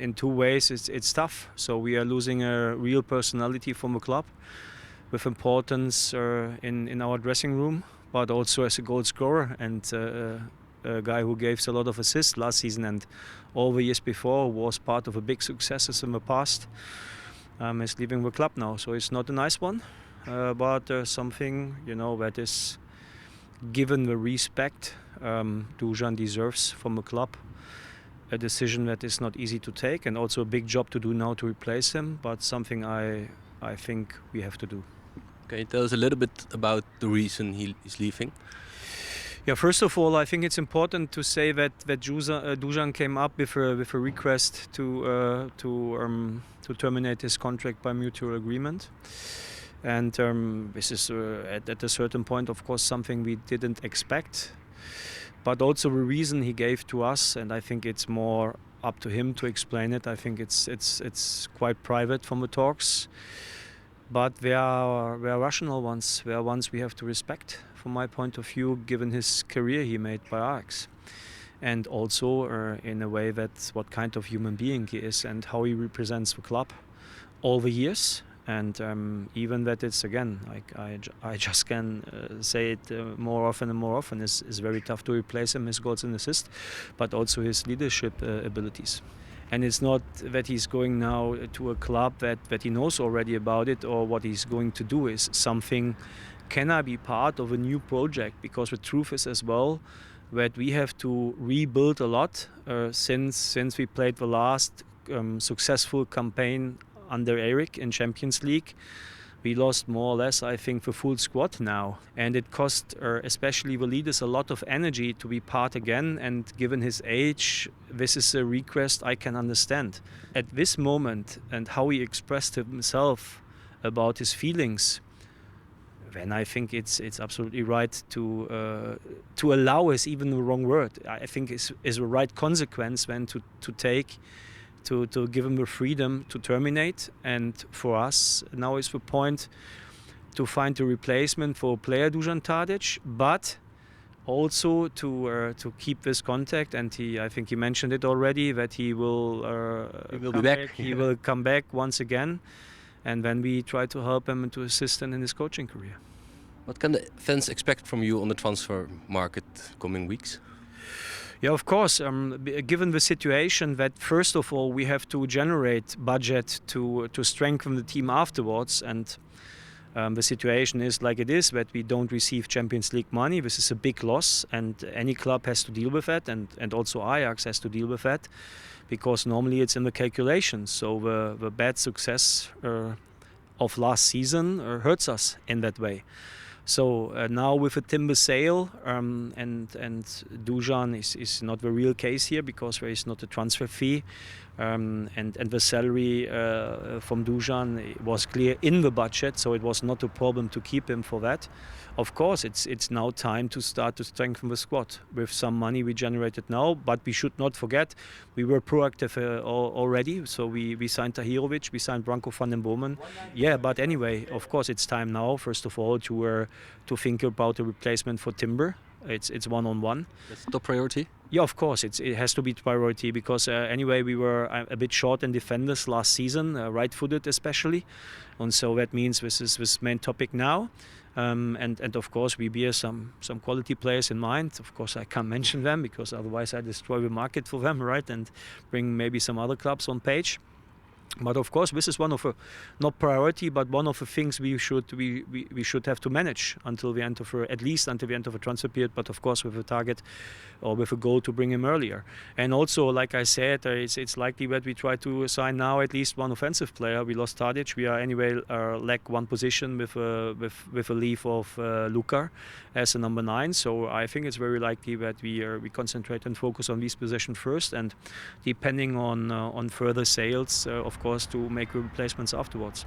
In two ways, it's tough. So we are losing a real personality from the club with importance in our dressing room, but also as a goal scorer and a guy who gave a lot of assists last season and all the years before, was part of a big successes in the past. Is leaving the club now, so it's not a nice one, but something that is, given the respect Dusan deserves from the club, a decision that is not easy to take, and also a big job to do now to replace him, but something I think we have to do. Okay, tell us a little bit about the reason he is leaving. Yeah, first of all, I think it's important to say that Dusan came up with a request to terminate his contract by mutual agreement, and this is at a certain point, of course, something we didn't expect. But also the reason he gave to us, and I think it's more up to him to explain it. I think it's quite private from the talks, but they are rational ones. They are ones we have to respect, from my point of view, given his career he made by Ajax, and also in a way that's what kind of human being he is and how he represents the club all the years. And even that it's, again, I just can say it more often and more often, is very tough to replace him, his goals and assists, but also his leadership abilities. And it's not that he's going now to a club that he knows already about it, or what he's going to do is something, can I be part of a new project? Because the truth is as well that we have to rebuild a lot since we played the last successful campaign under Eric in Champions League. We lost more or less, I think, the full squad now. And it cost especially the leaders a lot of energy to be part again. And given his age, this is a request I can understand. At this moment, and how he expressed himself about his feelings, then I think it's absolutely right to allow is even the wrong word. I think is the right consequence then to take, to give him the freedom to terminate. And for us now is the point to find a replacement for player Dusan Tadic, but also to keep this contact. And I think he mentioned it already, that he will be back. He will come back once again, and then we try to help him and to assist him in his coaching career. What can the fans expect from you on the transfer market coming weeks? Yeah, of course. Given the situation that, first of all, we have to generate budget to strengthen the team afterwards, and the situation is like it is, that we don't receive Champions League money. This is a big loss, and any club has to deal with that, and also Ajax has to deal with that, because normally it's in the calculations. So the bad success of last season hurts us in that way. So now with a timber sale, and Dusan is not the real case here, because there is not a transfer fee, and the salary from Dusan was clear in the budget, so it was not a problem to keep him for that. Of course, it's now time to start to strengthen the squad with some money we generated now, but we should not forget we were proactive already. So we signed Tahirovic, we signed Branko van den Bomen. Yeah, but anyway, of course, it's time now, first of all, to think about a replacement for Timber. It's one-on-one. That's the top priority? Yeah, of course, it has to be priority, because anyway, we were a bit short in defenders last season, right-footed especially, and so that means this is this main topic now. And of course we bear some quality players in mind. Of course I can't mention them, because otherwise I destroy the market for them, right? And bring maybe some other clubs on page. But of course this is one of not priority, but one of the things we should have to manage until the end of at least until the end of a transfer period. But of course with a target or with a goal to bring him earlier. And also, like I said, it's likely that we try to sign now at least one offensive player. We lost Tadic. We are anyway lack one position with a leave of Luka as a number 9. So I think it's very likely that we concentrate and focus on this position first, and depending on further sales, of course, to make replacements afterwards.